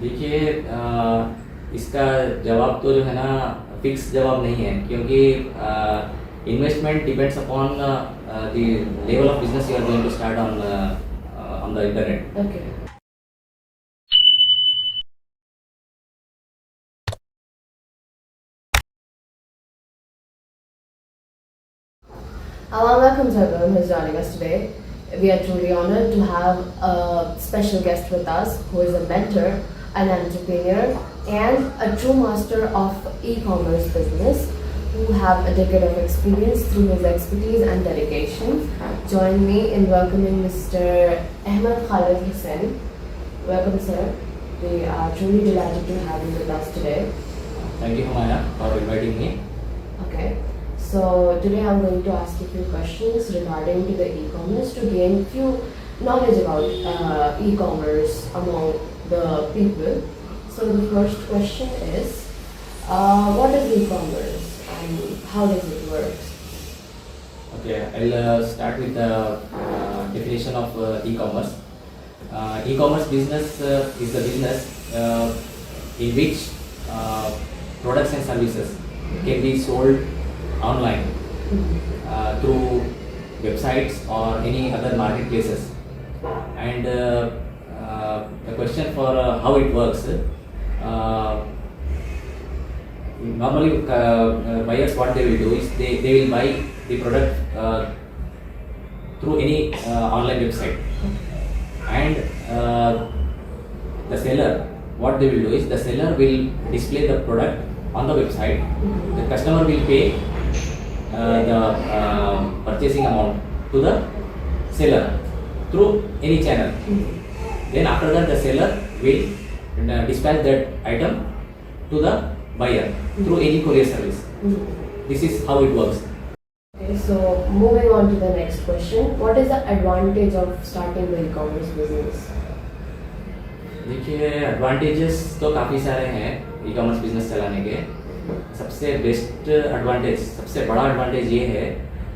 देखिए, इसका जवाब तो जो है ना फिक्स जवाब नहीं है, क्योंकि investment depends upon the level of business you are going to start on the internet. Okay. Welcome to everyone who's joining us today. We are truly honored to have a special guest with us who is a mentor, an entrepreneur, and a true master of e-commerce business who have a decade of experience through his expertise and dedication. Join me in welcoming Mr. Ahmed Khalid Hussain. Welcome, sir. We are truly delighted to have you with us today. Thank you, Humaya, for inviting me. Okay. So today I'm going to ask you a few questions regarding to the e-commerce to gain few knowledge about e-commerce among the people. So the first question is, what is e-commerce and how does it work? Okay, I'll start with the definition of e-commerce. E-commerce business is the business in which products and services can be sold online through websites or any other marketplaces. And the question for how it works, normally buyers, what they will do is they will buy the product through any online website, and the seller, what they will do is the seller will display the product on the website. The customer will pay the purchasing amount to the seller through any channel. Then after that, the seller will dispatch that item to the buyer through any courier service. This is how it works. Okay, so moving on to the next question, what is the advantage of starting the e-commerce business? देखिए, advantages तो काफ़ी सारे हैं ई commerce business चलाने के. सबसे best advantage, सबसे बड़ा एडवांटेज ये है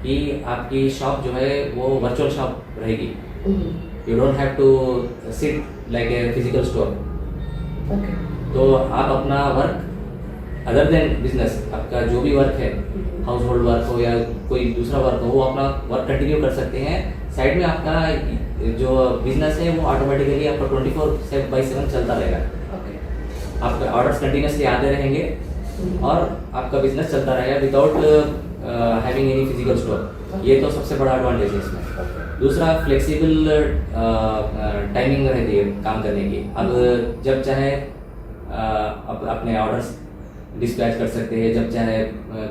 कि आपकी शॉप जो है वो वर्चुअल शॉप रहेगी. You don't have to sit like a physical store. तो आप अपना वर्क अदर देन बिजनेस, आपका जो भी वर्क है, हाउस होल्ड वर्क हो या कोई दूसरा वर्क हो, वो अपना वर्क कंटिन्यू कर सकते हैं. साइड में आपका जो बिजनेस है वो ऑटोमेटिकली आपका 24/7 चलता रहेगा. आपके ऑर्डर्स कंटिन्यूसली आते रहेंगे और आपका बिजनेस चलता रहेगा without having any physical store. ये तो सबसे बड़ा एडवांटेज है इसमें. दूसरा, फ्लेक्सिबल टाइमिंग रहती है काम करने की. अब जब चाहे अपने ऑर्डर्स डिस्पैच कर सकते हैं, जब चाहे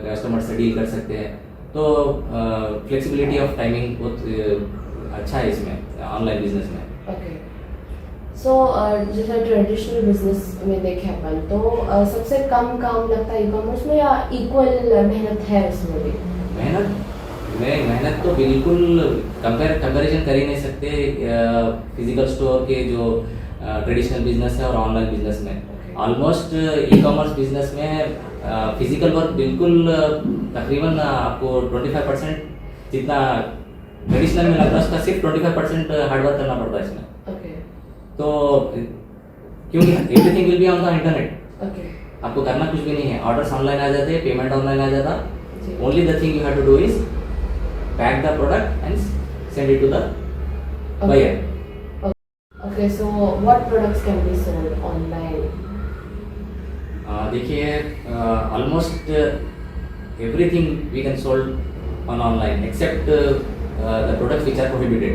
कस्टमर से डील कर सकते हैं. तो फ्लेक्सिबिलिटी ऑफ टाइमिंग बहुत अच्छा है इसमें ऑनलाइन बिजनेस में. ओके. सो जैसा ट्रेडिशनल बिजनेस में देखें अपन तो सबसे कम काम लगता है ई-कॉमर्स में या इक्वल मेहनत है इसमें भी? मेहनत तो बिल्कुल कंपैरिजन कर ही नहीं सकते फिजिकल स्टोर के जो ट्रेडिशनल बिजनेस है और ऑनलाइन बिजनेस में. ऑलमोस्ट ई कॉमर्स बिजनेस में फिजिकल वर्क बिल्कुल तकरीबन आपको 25% जितना ट्रेडिशनल में लगता है उसका सिर्फ 25% हार्डवर्क करना पड़ता है इसमें. तो क्योंकि everything will be on the internet. आपको करना कुछ भी नहीं है. ऑर्डर्स ऑनलाइन आ जाते हैं, पेमेंट ऑनलाइन आ जाता. Only the thing you have to do is pack the product and send it to the buyer. Okay, so what products can be sold online? देखिए, almost everything we can sold on online except the products which are prohibited.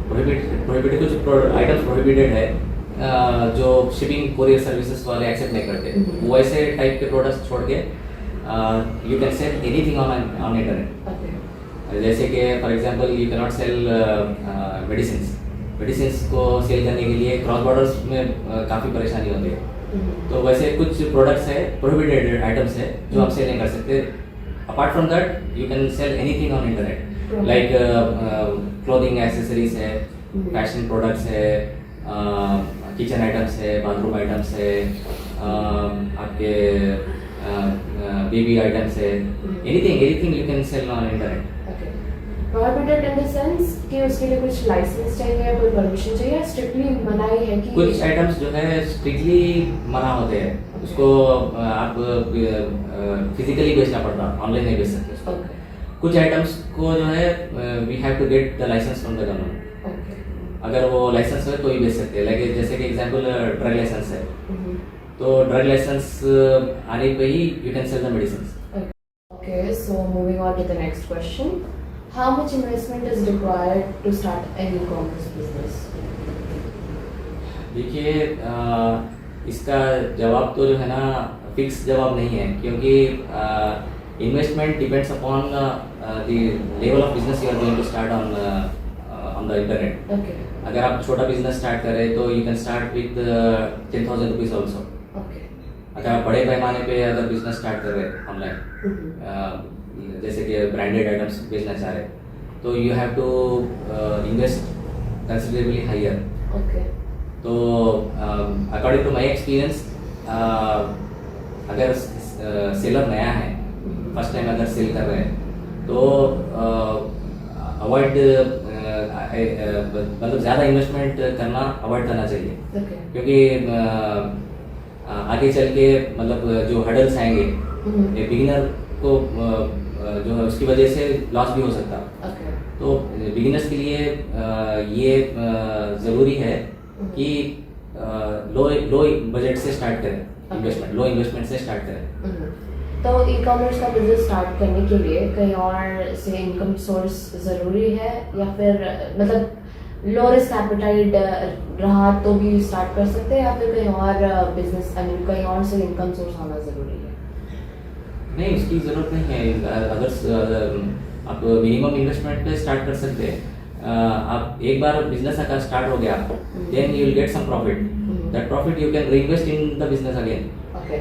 Prohibited कुछ items prohibited है जो shipping courier services वाले except नहीं करते. वो ऐसे type के प्रोडक्ट्स छोड़ के you can sell anything on internet. जैसे कि for example you can not sell medicines को सेल करने के लिए क्रॉस बॉर्डर्स में काफ़ी परेशानी होती है. तो वैसे कुछ प्रोडक्ट्स है, प्रोहिबिटेड आइटम्स है जो आप सेल नहीं कर सकते. Apart from that you can sell anything on internet, like clothing accessories है, फैशन प्रोडक्ट्स है, किचन आइटम्स है, बाथरूम आइटम्स है, आपके बेबी आइटम्स है. Anything you can cell on internet. Prohibited in the sense कि उसके लिए कुछ लाइसेंस चाहिए या कोई परमिशन चाहिए, स्ट्रिक्टली मनाही है कि कुछ आइटम्स जो है स्ट्रिक्टली मना होते हैं, उसको आप फिजिकली बेचना पड़ता, ऑनलाइन नहीं बेच सकते उसको। ओके कुछ आइटम्स को जो है we have to get the license from the government. Okay अगर वो लाइसेंस है तो ही बेच सकते हैं, लाइक जैसे कि एग्जांपल ड्रग लाइसेंस है, तो ड्रग लाइसेंस आने पे ही you can sell the medicine. Okay, so moving on to the next question. How much investment is required to start an e-commerce business? देखिए इसका जवाब तो जो है ना फिक्स जवाब नहीं है, क्योंकि investment depends upon the level of business you are going to start on the internet. Okay, अगर आप छोटा बिजनेस स्टार्ट करें तो you can start with 10,000 rupees also. okay. अगर आप बड़े पैमाने पे अगर बिजनेस स्टार्ट कर रहे हैं ऑनलाइन, जैसे कि ब्रांडेड आइटम्स बेचना चाह रहे हैं, तो you have to invest considerably higher. Okay. तो अकॉर्डिंग टू माय एक्सपीरियंस, अगर सेलर नया है, फर्स्ट टाइम अगर सेल कर रहे हैं, तो अवॉइड मतलब ज़्यादा इन्वेस्टमेंट करना अवॉइड करना चाहिए, Okay. क्योंकि आगे चल के मतलब जो हर्डल्स आएंगे ये बिगिनर को जो है उसकी वजह से लॉस भी हो सकता है। Okay. तो बिगिनर्स के लिए ये ज़रूरी है कि लो बजट से स्टार्ट करें, इन्वेस्टमेंट लो इन्वेस्टमेंट से स्टार्ट करें। तो ई-कॉमर्स का बिजनेस स्टार्ट करने के लिए कहीं और से इनकम सोर्स ज़रूरी है, या फिर मतलब लो रिस्क एपेटाइट रहा तो भी स्टार्ट कर सकते हैं, या फिर कहीं और बिजनेस कहीं और से इनकम सोर्स होना ज़रूरी है? नहीं, उसकी ज़रूरत नहीं है। अगर आप मिनिमम इन्वेस्टमेंट पे स्टार्ट कर सकते हैं, आप एक बार बिजनेस अगर स्टार्ट हो गया, then you will get some profit, that profit you can reinvest in the business again. Okay,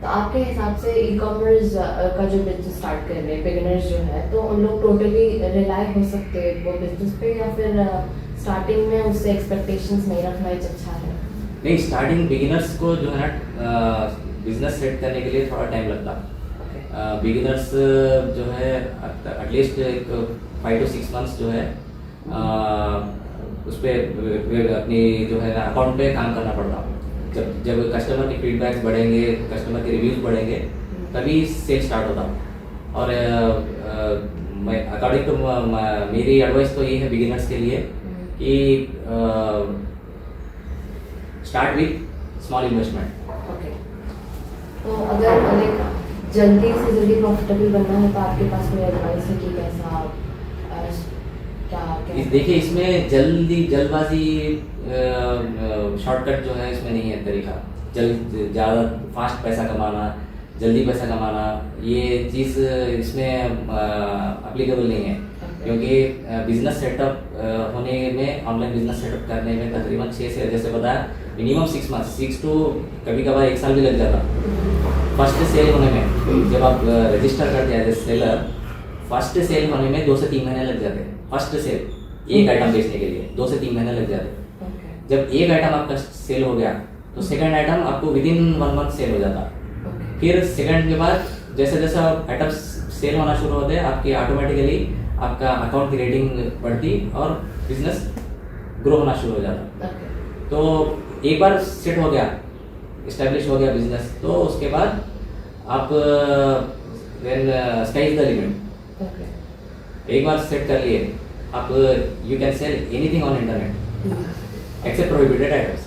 तो आपके हिसाब से ई-कॉमर्स का जो बिजनेस स्टार्ट कर रहे हैं बिगिनर्स जो है, तो उन लोग टोटली रिलाई हो सकते हैं वो बिजनेस पे, या फिर स्टार्टिंग में उससे एक्सपेक्टेशंस नहीं रखना ही अच्छा है? नहीं, स्टार्टिंग बिगिनर्स को जो है ना बिजनेस सेट करने के लिए थोड़ा टाइम लगता है। बिगिनर्स जो है एटलीस्ट 5 to 6 मंथ्स जो है उस पर अपनी जो है अकाउंट पे काम करना पड़ता। जब कस्टमर के फीडबैक्स बढ़ेंगे, कस्टमर के रिव्यूज बढ़ेंगे, तभी सेल स्टार्ट होता। और मैं अकॉर्डिंग टू मेरी एडवाइस तो ये है बिगिनर्स के लिए कि start with small investment. Okay, तो अगर लाइक जल्दी से जल्दी प्रॉफिटेबल बनना है तो आपके पास कोई एडवाइस है कि कैसा क्या देखिए, इसमें जल्दबाजी शॉर्टकट जो है इसमें नहीं है तरीका। ज़्यादा फास्ट पैसा कमाना, जल्दी पैसा कमाना, ये चीज़ इसमें एप्लीकेबल नहीं है, क्योंकि बिजनेस सेटअप होने में, ऑनलाइन बिजनेस सेटअप करने में तकरीबन 6 से, जैसे बताया, मिनिमम 6 मंथ, 6 to कभी कभार 1 साल भी लग जाता फर्स्ट सेल होने में। जब आप रजिस्टर करते हैं एज सेलर, फर्स्ट सेल होने में 2 से 3 महीने लग जाते हैं। फर्स्ट सेल एक आइटम बेचने के लिए 2 से 3 महीने लग जाते हैं। जब एक आइटम आपका सेल हो गया तो सेकंड आइटम आपको विदिन 1 मंथ सेल हो जाता। फिर सेकंड के बाद जैसे जैसे आइटम सेल होना शुरू होते हैं, आपकी ऑटोमेटिकली आपका अकाउंट की रेटिंग बढ़ती और बिजनेस ग्रो होना शुरू हो जाता। तो एक बार सेट हो गया, इस्टेब्लिश हो गया बिजनेस, तो उसके बाद आप then sky is the limit. एक बार सेट कर लिए आप, you can sell anything on internet except prohibited items.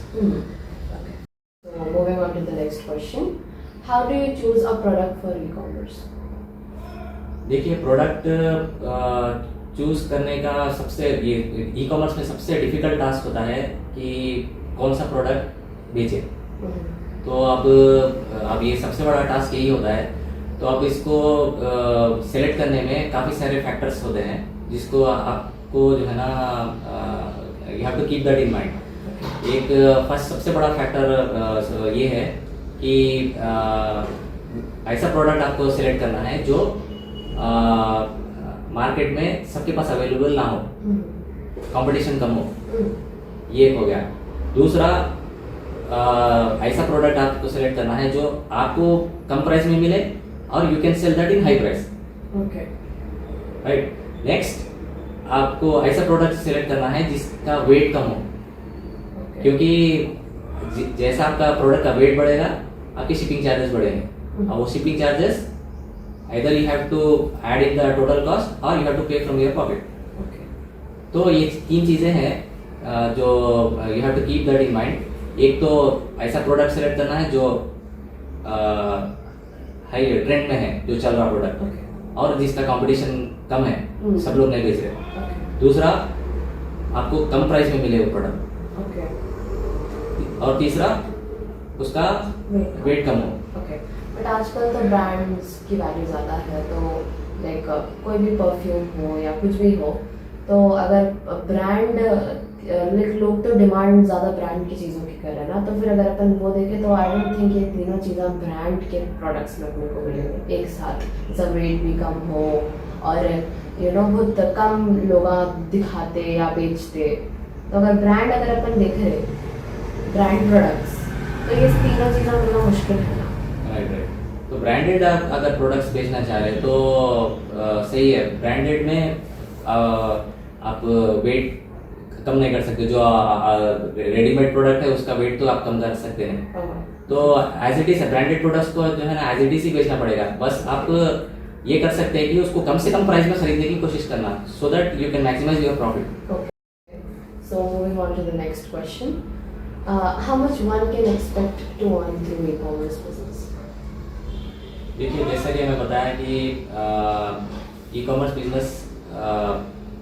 So moving on to the next question, how do you choose a product for e-commerce? देखिए, प्रोडक्ट चूज करने का सबसे, ये ई कॉमर्स में सबसे डिफिकल्ट टास्क होता है कि कौन सा प्रोडक्ट बेचे। तो अब ये सबसे बड़ा टास्क यही होता है। तो अब इसको सेलेक्ट करने में काफ़ी सारे फैक्टर्स होते हैं, जिसको आपको जो है ना you have to keep that in mind. एक फर्स्ट सबसे बड़ा फैक्टर ये है कि ऐसा प्रोडक्ट आपको सेलेक्ट करना है जो मार्केट में सबके पास अवेलेबल ना हो, कंपटीशन कम हो, ये हो गया। दूसरा, ऐसा प्रोडक्ट आपको सेलेक्ट करना है जो आपको कम प्राइस में मिले और you can cell that in high price. Okay. Right. Next, आपको ऐसा प्रोडक्ट सिलेक्ट करना है जिसका वेट कम हो, Okay. क्योंकि जैसा आपका प्रोडक्ट का वेट बढ़ेगा आपके शिपिंग चार्जेस बढ़ेंगे, और वो shipping charges either you have to add in the total cost or you have to pay from your pocket. Okay. तो ये 3 चीज़ें हैं जो you have to keep that in mind. एक तो ऐसा प्रोडक्ट सेलेक्ट करना है जो हाई ट्रेंड में है, जो चल रहा प्रोडक्ट, Okay. और जिसका कंपटीशन कम है, सब लोग नहीं बेच रहे। Okay. दूसरा, आपको कम प्राइस में मिले वो प्रोडक्ट, Okay. और तीसरा, उसका Wait. वेट कम हो। Okay. बट आजकल तो ब्रांड्स की वैल्यू ज़्यादा है, तो लाइक कोई भी परफ्यूम हो या कुछ भी हो, तो अगर ब्रांड लाइक लोग तो डिमांड ज़्यादा ब्रांड की चीज़ों की कर रहे हैं ना, तो फिर अगर अपन वो देखें तो आई डोंट थिंक ये तीनों चीज़ें ब्रांड के प्रोडक्ट्स में अपने को मिलेंगे एक साथ, जैसा वेट भी कम हो और बहुत कम लोग दिखाते या बेचते। तो अगर ब्रांड अगर अपन देख रहे ब्रांड प्रोडक्ट्स, तो ये तीनों चीज़ें मिलना मुश्किल है ना। Right right. तो ब्रांडेड आप अगर प्रोडक्ट्स बेचना चाह रहे हैं तो सही है। ब्रांडेड में आप वेट कम नहीं कर सकते, जो रेडीमेड प्रोडक्ट है उसका वेट तो आप कम कर सकते हैं। तो as it is branded products को जो है ना एज इट इज ही बेचना पड़ेगा। बस आप ये कर सकते हैं कि उसको कम से कम प्राइस में खरीदने की कोशिश करना, so that you can maximise your profit. So moving on to the next question, how much one can expect to earn through e-commerce business? देखिए, जैसा कि हमें बताया कि ई कॉमर्स बिजनेस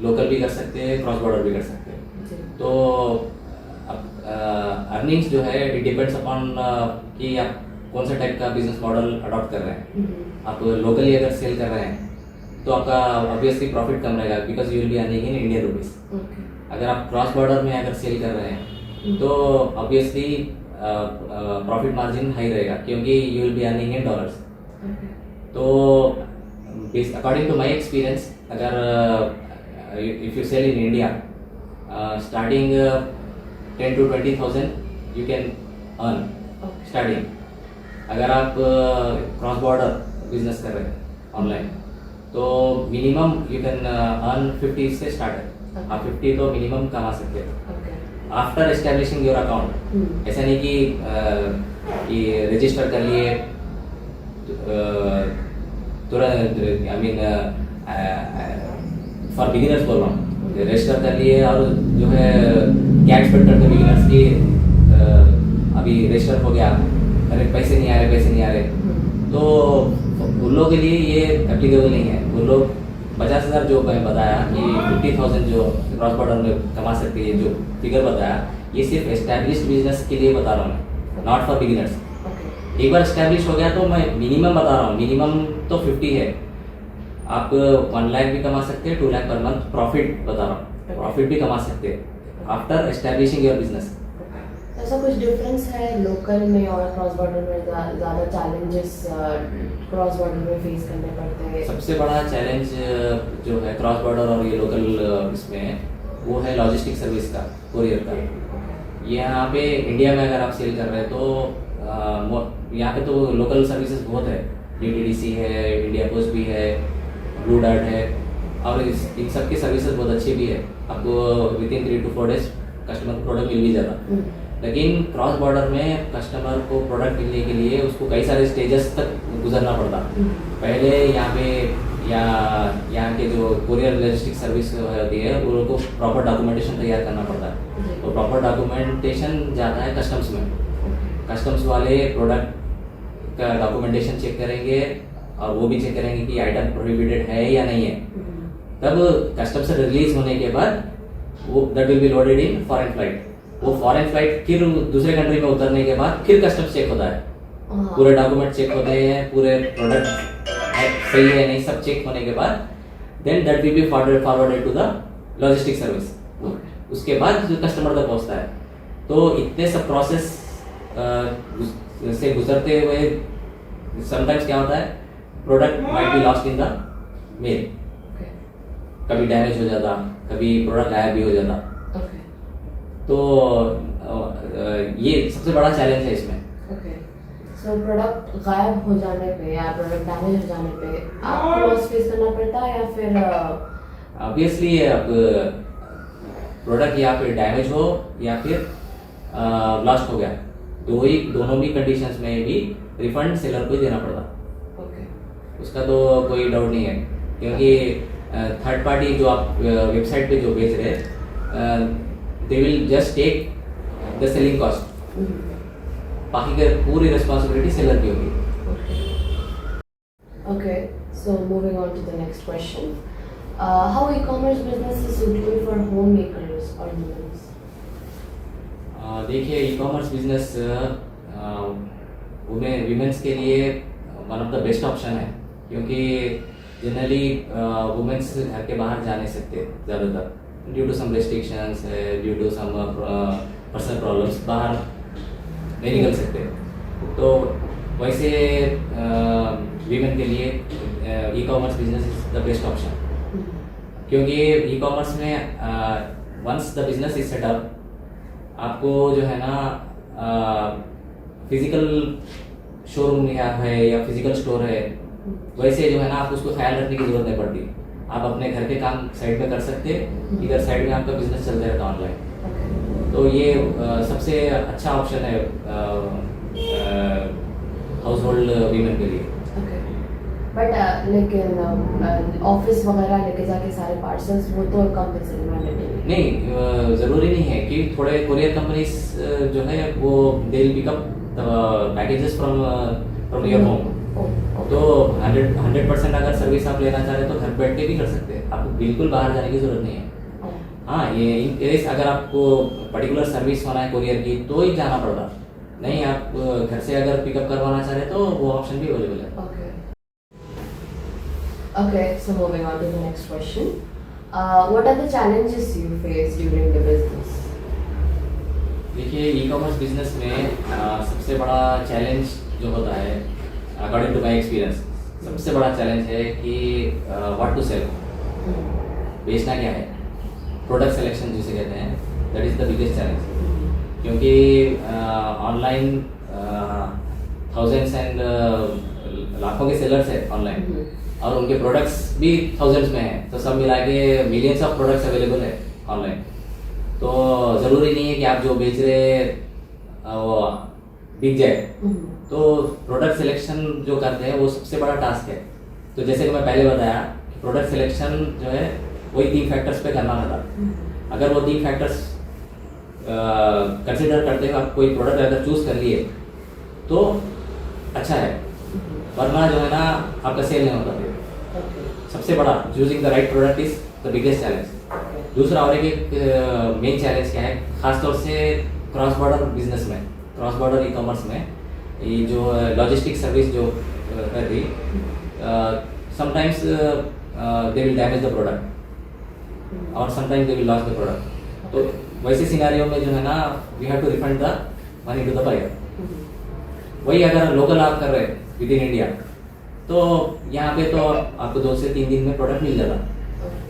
लोकल भी कर सकते हैं, क्रॉस बॉर्डर भी कर सकते हैं। तो अर्निंग्स जो है इट डिपेंड्स अपॉन कि आप कौन सा टाइप का बिजनेस मॉडल अडॉप्ट कर रहे हैं। आप लोकली अगर सेल कर रहे हैं तो आपका ऑब्वियसली प्रॉफिट कम रहेगा, because you will be earning in Indian rupees. अगर आप क्रॉस बॉर्डर में अगर सेल कर रहे हैं तो ऑब्वियसली प्रॉफिट मार्जिन हाई रहेगा, क्योंकि you will be earning in dollars. तो अकॉर्डिंग टू माई एक्सपीरियंस, अगर if you sell in India starting 10 to 20,000 you can earn starting. अगर आप क्रॉस बॉर्डर बिजनेस कर रहे हैं ऑनलाइन, तो मिनिमम यू कैन अर्न 50 से स्टार्ट है। आप 50 तो मिनिमम कमा सकते हैं आफ्टर एस्टेब्लिशिंग योर अकाउंट। ऐसा नहीं कि रजिस्टर कर लिए तुरंत, आई मीन फॉर बिगिनर्स बोल रहा हूँ, रजिस्टर कर लिए और जो है क्या एक्सपेक्ट करते बिगिनर्स की अभी रजिस्टर हो गया, अरे पैसे नहीं आ रहे, तो उन लोगों के लिए ये एप्लीकेबल नहीं है। वो लोग 50,000 जो मैं बताया कि 50,000 जो क्रॉस बॉर्डर में कमा सकते हैं, जो फिगर बताया, ये सिर्फ एस्टैब्लिश्ड बिजनेस के लिए बता रहा हूँ, नॉट फॉर बिगिनर्स। एक बार एस्टैब्लिश हो गया तो मैं मिनिमम बता रहा हूँ, मिनिमम तो 50 है। आप 1 लाख भी कमा सकते हैं, 2 लाख पर मंथ प्रॉफिट बता रहा हूँ, प्रॉफिट भी कमा सकते हैं आफ्टर एस्टैब्लिशिंग योर बिजनेस। ऐसा कुछ डिफरेंस है लोकल में और क्रॉस बॉर्डर में? ज़्यादा चैलेंजेस क्रॉस बॉर्डर में फेस करने पड़ते हैं? सबसे बड़ा चैलेंज जो है क्रॉस बॉर्डर और ये लोकल इसमें, वो है लॉजिस्टिक सर्विस का, कुरियर का। यहाँ पे इंडिया में अगर आप सेल कर रहे हैं तो यहाँ पे तो लोकल सर्विसेज बहुत है, DTDC है, इंडिया पोस्ट भी है, ब्लू डार्ट है, और इन सब की सर्विसेज बहुत अच्छी भी है। आपको विदिन 3 to 4 days कस्टमर को प्रोडक्ट मिल भी जाता। लेकिन क्रॉस बॉर्डर में कस्टमर को प्रोडक्ट मिलने के लिए उसको कई सारे स्टेजेस तक गुजरना पड़ता। पहले यहाँ पे यहाँ के जो कुरियर लॉजिस्टिक सर्विस होती है, वो लोग को प्रॉपर डॉक्यूमेंटेशन तैयार करना पड़ता है। तो प्रॉपर डॉक्यूमेंटेशन जाता है कस्टम्स में। कस्टम्स वाले प्रोडक्ट का डॉक्यूमेंटेशन चेक करेंगे और वो भी चेक करेंगे कि आइटम प्रोहिबिटेड है या नहीं है। तब कस्टम से रिलीज होने के बाद वो that will be loaded in foreign flight. वो फॉरेन फ्लाइट फिर दूसरे कंट्री में उतरने के बाद फिर कस्टम्स चेक होता है, पूरे डॉक्यूमेंट चेक होते हैं, पूरे प्रोडक्ट सही है नहीं, सब चेक होने के बाद then that will be forwarded to the logistic service. उसके बाद जो कस्टमर तक पहुंचता है। तो इतने सब प्रोसेस से गुजरते हुए समटाइम्स क्या होता है, product might be lost in the mail, कभी डैमेज हो जाता, कभी प्रोडक्ट गायब भी हो जाता। तो ये सबसे बड़ा चैलेंज है इसमें। सो प्रोडक्ट गायब हो जाने पे या प्रोडक्ट डैमेज हो जाने पे आपको लॉस फेस करना पड़ता है, या फिर ऑब्वियसली अब प्रोडक्ट या फिर डैमेज हो या फिर लॉस्ट हो गया, दोनों भी कंडीशंस में भी रिफंड सेलर को ही देना पड़ता, ओके उसका तो कोई डाउट नहीं है। क्योंकि थर्ड पार्टी जो आप वेबसाइट पे जो बेच रहे हैं, they will just take the selling cost, बाकी का पूरी रिस्पॉन्सिबिलिटी सेलर की होगी। Okay, so moving on to the next question. How e-commerce business is suitable for homemakers or women? देखिए ई कॉमर्स बिजनेस वुमेन्स के लिए one of the best option है, क्योंकि जनरली वुमेन्स घर के बाहर जा नहीं सकते ज़्यादातर, ड्यू टू सम रेस्ट्रिक्शंस है, due to some personal problems बाहर नहीं निकल सकते। तो वैसे वीमेन के लिए e commerce business is the best option, क्योंकि ई कॉमर्स में once the business is setup, आपको जो है ना फिजिकल शोरूम है या फिजिकल स्टोर है, वैसे जो है ना आप उसको ख्याल रखने की जरूरत नहीं पड़ती, आप अपने घर के काम साइड में कर सकते, इधर साइड में आपका बिजनेस चलता रहता ऑनलाइन। तो ये सबसे अच्छा ऑप्शन है हाउस होल्ड वीमेन के लिए। बट लेकिन ऑफिस वगैरह लेके जाके सारे पार्सल्स वो तो कंपल्सरी नहीं, ज़रूरी नहीं है कि थोड़े कोरियर कंपनीज जो है वो they will pick up packages from your home. तो 100% अगर सर्विस आप लेना चाह रहे हैं तो घर बैठ के भी कर सकते हैं, आपको बिल्कुल बाहर जाने की जरूरत नहीं है। हाँ, ये इन केस अगर आपको पर्टिकुलर सर्विस होना है कोरियर की तो ही जाना पड़ता, नहीं आप घर से अगर पिकअप करवाना चाह रहे हैं तो वो ऑप्शन भी अवेलेबल है। Okay, so moving on to the next question. What are the challenges you face during the business? देखिए ई कॉमर्स बिजनेस में सबसे बड़ा चैलेंज जो होता है, अकॉर्डिंग टू माई एक्सपीरियंस, सबसे बड़ा चैलेंज है कि व्हाट टू सेल, बेचना क्या है, प्रोडक्ट सिलेक्शन जिसे कहते हैं, that is the biggest challenge. क्योंकि ऑनलाइन थाउजेंड्स एंड लाखों के सेलर्स है ऑनलाइन, और उनके प्रोडक्ट्स भी थाउजेंड्स में हैं, तो सब मिला के मिलियंस ऑफ प्रोडक्ट्स अवेलेबल है ऑनलाइन। तो ज़रूरी नहीं है कि आप जो बेच रहे वो बिक जाए। तो प्रोडक्ट सिलेक्शन जो करते हैं वो सबसे बड़ा टास्क है। तो जैसे कि मैं पहले बताया कि प्रोडक्ट सिलेक्शन जो है वही 3 फैक्टर्स पे करना था। अगर वो 3 फैक्टर्स कंसिडर करते हुए आप कोई प्रोडक्ट अगर चूज कर लिए तो अच्छा है, वरना जो है ना आपका सेल नहीं होता। सबसे बड़ा choosing the right product is the biggest challenge. दूसरा और एक मेन चैलेंज क्या है, खासतौर से क्रॉस बॉर्डर बिजनेस में, क्रॉस बॉर्डर ई कॉमर्स में, ये जो लॉजिस्टिक सर्विस जो कर रही, sometimes they will damage the product और sometimes they will loss the product. तो वैसे सिनेरियो में जो है ना we have to refund the money to the buyer. वही अगर लोकल आप कर रहे हैं विद इन इंडिया, तो यहाँ पे तो आपको 2 से 3 दिन में प्रोडक्ट मिल जाता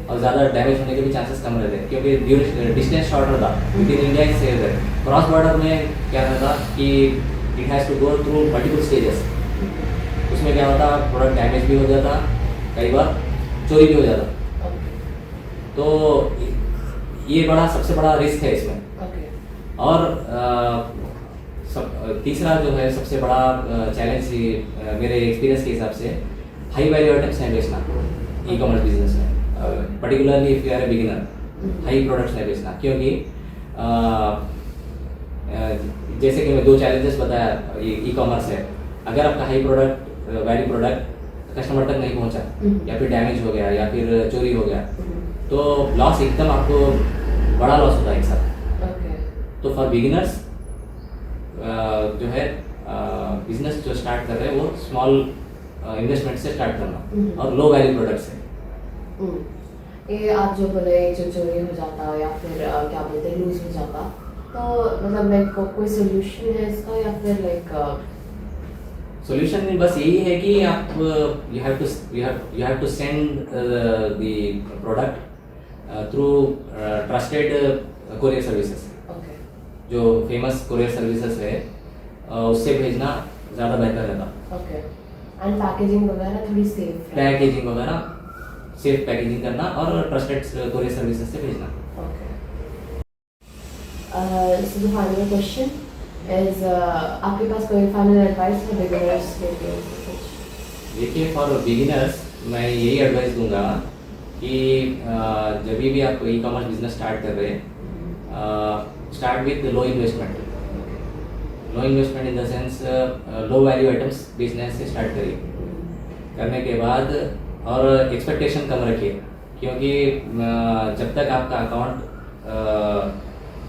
और ज़्यादा डैमेज होने के भी चांसेस कम रहते हैं, क्योंकि डिस्टेंस शॉर्ट रहता विद इन इंडिया ही सेफ है। क्रॉस बॉर्डर में क्या रहता कि it has to go through multiple stages, उसमें क्या होता प्रोडक्ट डैमेज भी हो जाता, कई बार चोरी भी हो जाता। तो ये सबसे बड़ा रिस्क है इसमें। और तीसरा जो है सबसे बड़ा चैलेंज मेरे एक्सपीरियंस के हिसाब से, हाई वैल्यू आइटम्स नहीं बेचना ई कॉमर्स बिजनेस में, particularly if you are a beginner, high products नहीं बेचना। क्योंकि जैसे कि मैं 2 चैलेंजेस बताया ई कॉमर्स है, अगर आपका high product value product customer तक नहीं पहुंचा या फिर डैमेज हो गया या फिर चोरी हो गया, तो लॉस एकदम आपको बड़ा लॉस होता है एक साथ। तो फॉर बिगिनर्स जो है बिजनेस जो स्टार्ट कर रहे हैं वो स्मॉल इन्वेस्टमेंट से स्टार्ट करना और लो वैल्यू प्रोडक्ट से। ये आप जो बोले जो चोरी हो जाता या फिर क्या बोलते हैं लूज हो जाता, तो मतलब लाइक कोई सोल्यूशन है इसका या फिर लाइक सोल्यूशन बस यही है कि आप you have to send the product through trusted courier services. जो फेमस कोरियर सर्विसेज है उससे भेजना ज़्यादा बेहतर रहता। ओके। एंड पैकेजिंग वगैरह थोड़ी सेफ, पैकेजिंग वगैरह सेफ पैकेजिंग करना और ट्रस्टेड कोरियर सर्विसेज से भेजना। Okay. So the final question is, आपके पास कोई final advice है beginners के लिए? देखिए, फॉर बिगिनर्स मैं यही एडवाइस दूंगा कि जब भी आप ई कॉमर्स बिजनेस स्टार्ट कर रहे हैं, start with low investment. Low investment in the sense low value items business से स्टार्ट करिए। करने के बाद और एक्सपेक्टेशन कम रखिए, क्योंकि जब तक आपका अकाउंट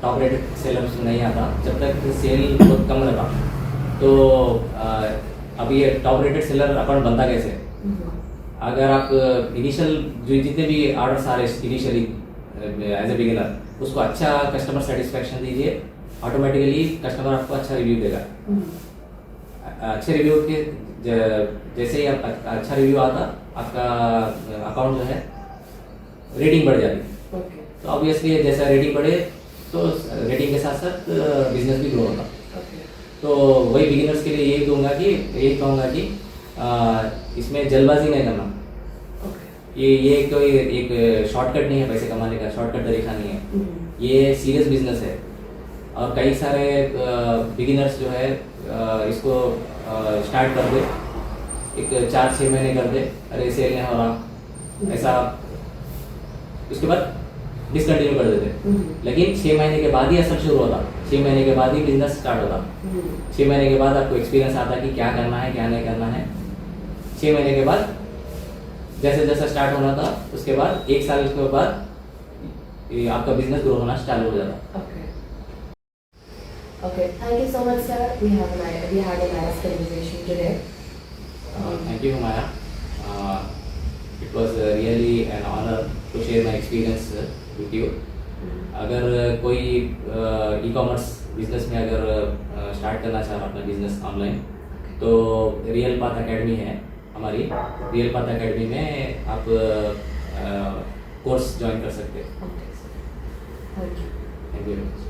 टॉप रेटेड सेलर्स नहीं आता, जब तक सेल बहुत कम रहा, तो अब ये टॉप रेटेड सेलर अकाउंट बनता कैसे? अगर आप इनिशियल जो जितने भी ऑर्डर्स आ रहे इनिशियली एज ए बिगिनर, उसको अच्छा कस्टमर सेटिस्फैक्शन दीजिए, ऑटोमेटिकली कस्टमर आपको अच्छा रिव्यू देगा। अच्छे रिव्यू के जैसे ही आप अच्छा रिव्यू आता, आपका अकाउंट जो है रेटिंग बढ़ जाती। Okay. तो ऑब्वियसली जैसा रेटिंग बढ़े तो रेटिंग के साथ साथ बिजनेस भी ग्रो होगा। Okay. तो वही बिगिनर्स के लिए यही कहूँगा कि इसमें जल्दबाजी नहीं करना। Okay. ये कोई एक शॉर्टकट नहीं है पैसे कमाने का, शॉर्टकट तरीका नहीं है। ये सीरियस बिजनेस है और कई सारे बिगिनर्स जो है इसको स्टार्ट कर दे, एक 4-6 महीने कर दे, अरे सेल नहीं हो रहा, ऐसा उसके बाद डिसकंटिन्यू कर देते। लेकिन 6 महीने के बाद ही असर शुरू होता, 6 महीने के बाद ही बिजनेस स्टार्ट होता। 6 महीने के बाद आपको एक्सपीरियंस आता कि क्या करना है क्या नहीं करना है। 6 महीने के बाद जैसे जैसा स्टार्ट होना था, उसके बाद 1 साल के बाद आपका बिजनेस ग्रो होना चालू हो जाता। Okay. Okay. Thank you so much, sir. We had a nice conversation today. Thank you, Maya. It was really an honor to share my experience with you. अगर कोई ई कॉमर्स बिजनेस में अगर start करना चाह रहा अपना बिजनेस ऑनलाइन, तो real path academy है हमारी। रियल पाथ एकेडमी में आप कोर्स ज्वाइन कर सकते हैं। Okay. Thank you. Thank you very much.